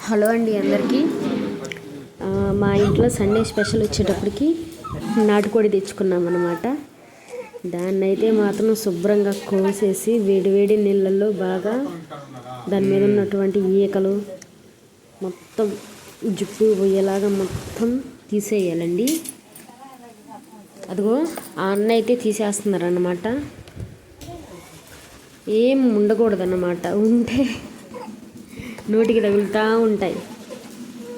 Hello అండి అందరికీ. మా ఇంట్లో సండే స్పెషల్ వచ్చేటప్పటికి నాటుకోడి తెచ్చుకున్నాం అన్నమాట. దాన్ని అయితే మాత్రం శుభ్రంగా కోసేసి వేడి నీళ్ళల్లో బాగా దాని మీద ఉన్నటువంటి ఈకలు మొత్తం జుట్టు పోయేలాగా మొత్తం తీసేయాలండి. అదిగో ఆ అన్న అయితే తీసేస్తున్నారు అన్నమాట. ఏం ఉండకూడదన్నమాట, ఉంటే నోటికి తగులుతూ ఉంటాయి.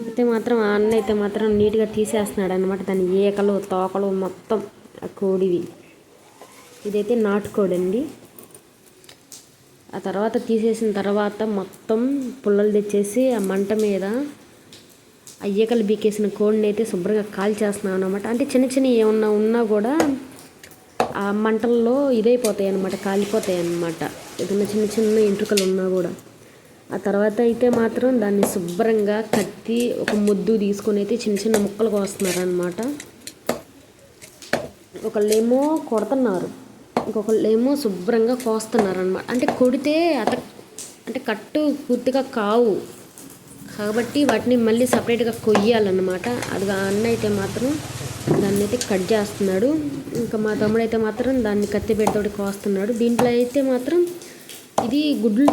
అయితే మాత్రం ఆ అన్న అయితే మాత్రం నీట్గా తీసేస్తున్నాడు అనమాట. దాని ఈకలు తోకలు మొత్తం ఆ కోడివి. ఇదైతే నాటుకోడి అండి. ఆ తర్వాత తీసేసిన తర్వాత మొత్తం పుల్లలు తెచ్చేసి ఆ మంట మీద ఆ ఈకలు బీకేసిన కోడిని అయితే శుభ్రంగా కాల్చేస్తున్నాం అనమాట. అంటే చిన్న ఏమన్నా ఉన్నా కూడా ఆ మంటల్లో ఇదైపోతాయి అన్నమాట, కాలిపోతాయి అన్నమాట. ఏదైనా చిన్న ఎంట్రుకలు ఉన్నా కూడా. ఆ తర్వాత అయితే మాత్రం దాన్ని శుభ్రంగా కత్తి ఒక ముద్దు తీసుకొని అయితే చిన్న ముక్కలు కోస్తున్నారనమాట. ఒకళ్ళేమో కొడుతున్నారు, ఇంకొకళ్ళేమో శుభ్రంగా కోస్తున్నారు అనమాట. అంటే కొడితే అంటే కట్టు పూర్తిగా కావు కాబట్టి వాటిని మళ్ళీ సపరేట్గా కొయ్యాలన్నమాట. అది అన్న అయితే మాత్రం దాన్ని అయితే కట్ చేస్తున్నాడు. ఇంకా మా తమ్ముడు అయితే మాత్రం దాన్ని కత్తి పెట్టతోటి కోస్తున్నాడు. దీంట్లో అయితే మాత్రం ఇది గుడ్లు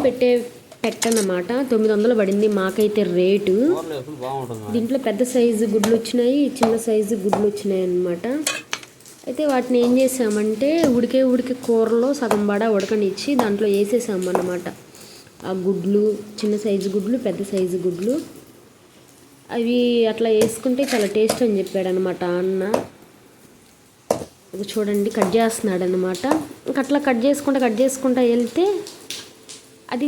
పెట్టన్నమాట. 900 పడింది మాకైతే రేటు. దీంట్లో పెద్ద సైజు గుడ్లు వచ్చినాయి, చిన్న సైజు గుడ్లు వచ్చినాయి అన్నమాట. అయితే వాటిని ఏం చేసామంటే ఉడికే కూరలో సగం ఉడకనిచ్చి దాంట్లో వేసేసామన్నమాట. ఆ గుడ్లు చిన్న సైజు గుడ్లు, పెద్ద సైజు గుడ్లు అవి అట్లా వేసుకుంటే చాలా టేస్ట్ అని చెప్పాడు అనమాట అన్న. అది చూడండి కట్ చేస్తున్నాడు అనమాట. ఇంకా అట్లా కట్ చేసుకుంటా వెళ్తే అది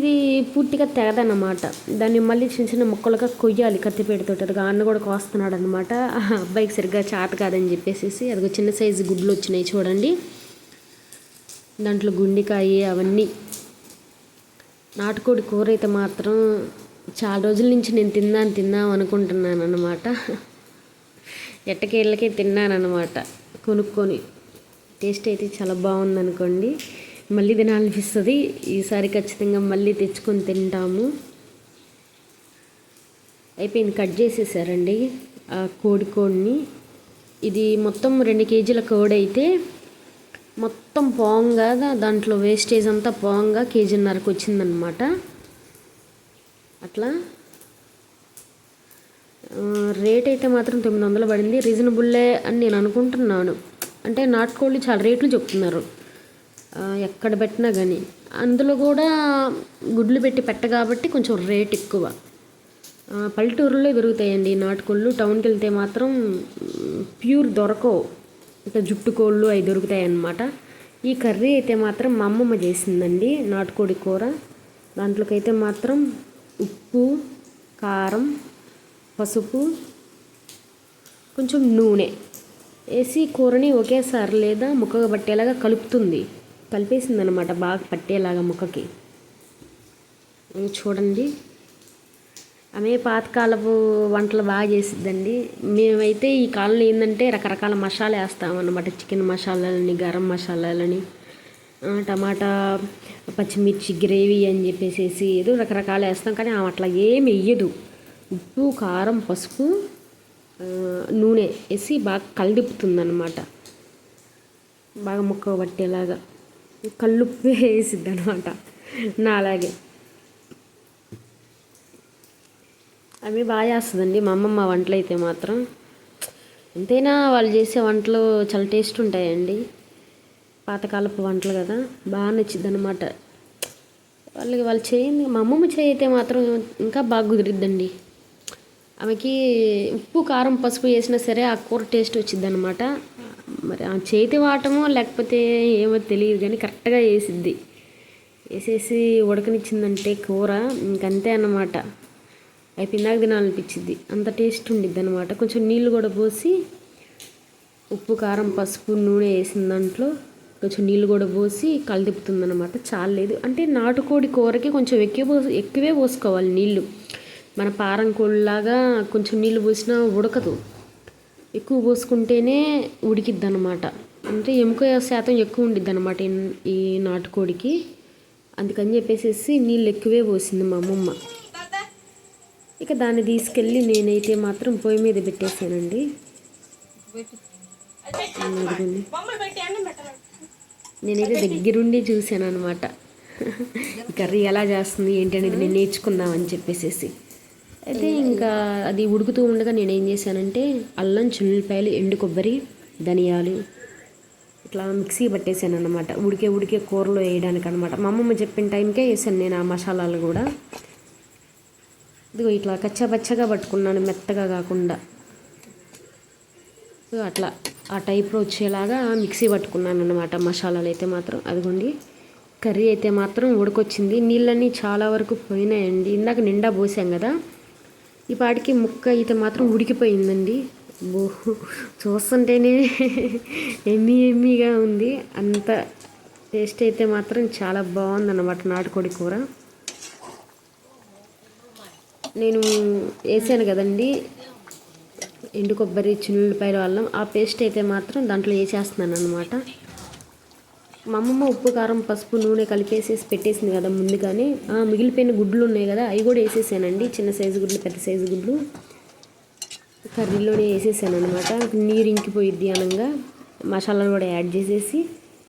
పూర్తిగా తెగదన్నమాట. దాన్ని మళ్ళీ చిన్న ముక్కలుగా కొయ్యాలి కత్తిపేటతోటి. అది అన్న కూడా కోస్తున్నాడు అనమాట. అబ్బాయికి సరిగ్గా చేత కాదని చెప్పేసి అదిగో చిన్న సైజు గుడ్లు వచ్చినాయి చూడండి. దాంట్లో గుండెకాయ అవన్నీ. నాటుకోడి కూర అయితే మాత్రం చాలా రోజుల నుంచి నేను తిందాం అనుకుంటున్నాను అనమాట. ఎట్టకేళ్ళకే తిన్నాను అనమాట కొనుక్కొని. టేస్ట్ అయితే చాలా బాగుందనుకోండి. మళ్ళీ తినాలనిపిస్తుంది. ఈసారి ఖచ్చితంగా మళ్ళీ తెచ్చుకొని తింటాము. అయిపోయింది, కట్ చేసేసారండి ఆ కోడిని. ఇది మొత్తం 2 కేజీల కోడి అయితే మొత్తం పోంగా దాంట్లో వేస్టేజ్ అంతా పోంగా 1.5 కేజీకి వచ్చిందనమాట. అట్లా రేట్ అయితే మాత్రం 900 పడింది. రీజనబుల్లే అని నేను అనుకుంటున్నాను. అంటే నాటుకోళ్ళు చాలా రేట్లు చెప్తున్నారు ఎక్కడ పెట్టినా కానీ. అందులో కూడా గుడ్లు పెట్టి కాబట్టి కొంచెం రేట్ ఎక్కువ. పల్లెటూరులో దొరుకుతాయండి నాటుకోళ్ళు. టౌన్కి వెళ్తే మాత్రం ప్యూర్ దొరకవు. ఇంకా జుట్టు కోళ్ళు అవి దొరుకుతాయి అన్నమాట. ఈ కర్రీ అయితే మాత్రం మా అమ్మమ్మ చేసిందండి, నాటుకోడి కూర. దాంట్లోకి అయితే మాత్రం ఉప్పు, కారం, పసుపు, కొంచెం నూనె వేసి కూరని ఒకేసారి లేదా ముక్కగా పట్టేలాగా కలిపేసింది అనమాట, బాగా పట్టేలాగా ముక్కకి. చూడండి, ఆమె పాతకాలపు వంటలు బాగా చేసిద్దండి. మేమైతే ఈ కాలంలో ఏంటంటే రకరకాల మసాలా వేస్తామన్నమాట. చికెన్ మసాలాలని, గరం మసాలాలని, టమాటా పచ్చిమిర్చి గ్రేవీ అని చెప్పేసి ఏదో రకరకాలు వేస్తాం. కానీ ఆమె అట్లా ఏమి వేయదు. ఉప్పు, కారం, పసుపు, నూనె వేసి బాగా కలిదిపుతుందన్నమాట. బాగా ముక్క పట్టేలాగా కల్లుప్పు వేసిద్ది అనమాట. నా అలాగే అవి బాగా చేస్తుందండి మా అమ్మమ్మ వంటలు అయితే మాత్రం. ఎంతైనా వాళ్ళు చేసే వంటలు చాలా టేస్ట్ ఉంటాయండి. పాతకాలపు వంటలు కదా, బాగా నచ్చిద్ది అనమాట. వాళ్ళు చేయింది. మా అమ్మమ్మ చేయి అయితే మాత్రం ఇంకా బాగా కుదిరిద్దండి. ఆమెకి ఉప్పు, కారం, పసుపు వేసినా సరే ఆ కూర టేస్ట్ వచ్చిద్ది అనమాట. మరి ఆ చేతి వాటమో లేకపోతే ఏమో తెలియదు కానీ కరెక్ట్గా వేసేసి ఉడకనిచ్చిందంటే కూర ఇంకంతే అన్నమాట. అయిపోయిందాక తినాలనిపించింది, అంత టేస్ట్ ఉండిద్ది అనమాట. కొంచెం నీళ్ళు కూడా పోసి ఉప్పు, కారం, పసుపు, నూనె వేసిన దాంట్లో కొంచెం నీళ్ళు కూడా పోసి కలిదిపుతుంది అనమాట. చాలేదు అంటే నాటుకోడి కూరకి కొంచెం ఎక్కువే పోసుకోవాలి నీళ్ళు. మన పారం కోళ్ళలాగా కొంచెం నీళ్ళు పోసినా ఉడకదు. ఎక్కువ పోసుకుంటేనే ఉడికిద్ది అనమాట. అంటే ఎముక శాతం ఎక్కువ ఉండిద్ది అనమాట ఈ నాటుకోడికి. అందుకని చెప్పేసి నీళ్ళు ఎక్కువే పోసింది మా అమ్మమ్మ. ఇక ఇక దాన్ని తీసుకెళ్ళి నేనైతే మాత్రం పొయ్యి మీద పెట్టేసానండి. నేనైతే దగ్గరుండి చూశాను అనమాట ఈ కర్రీ ఎలా చేస్తుంది ఏంటి అనేది నేను నేర్చుకుందామని చెప్పేసి. అయితే ఇంకా అది ఉడుకుతూ ఉండగా నేను ఏం చేశానంటే అల్లం, చిల్లిపాయలు, ఎండు కొబ్బరి, ధనియాలు ఇట్లా మిక్సీ పట్టేసాను అనమాట. ఉడికే కూరలో వేయడానికి అనమాట. మా అమ్మమ్మ చెప్పిన టైంకే వేసాను నేను ఆ మసాలాలు కూడా. ఇదిగో ఇట్లా కచ్చాపచ్చగా పట్టుకున్నాను, మెత్తగా కాకుండా. అట్లా ఆ టైప్లో వచ్చేలాగా మిక్సీ పట్టుకున్నాను అనమాట మసాలాలు అయితే మాత్రం. అదిగోండి కర్రీ అయితే మాత్రం ఉడకొచ్చింది. నీళ్ళన్నీ చాలా వరకు పోయినాయండి. ఇందాక నిండా పోసాం కదా, ఈ పాటికి ముక్క అయితే మాత్రం ఉడికిపోయిందండి. చూస్తుంటేనే ఎమ్మీగా ఉంది. అంత టేస్ట్ అయితే మాత్రం చాలా బాగుందన్నమాట నాటుకోడి కూర. నేను వేసాను కదండి ఎండు కొబ్బరి, చిన్నులపాయలు, అల్లం, ఆ పేస్ట్ అయితే మాత్రం దాంట్లో వేసేస్తున్నాను అనమాట. మా అమ్మమ్మ ఉప్పు, కారం, పసుపు, నూనె కలిపేసేసి పెట్టేసింది కదా ముందుగానే. మిగిలిపోయిన గుడ్లు ఉన్నాయి కదా, అవి కూడా వేసేసానండి. చిన్న సైజు గుడ్లు, పెద్ద సైజు గుడ్లు కర్రీలోనే వేసేసాను అనమాట. నీరు ఇంకిపోయిద్ది అనగా మసాలాలు కూడా యాడ్ చేసేసి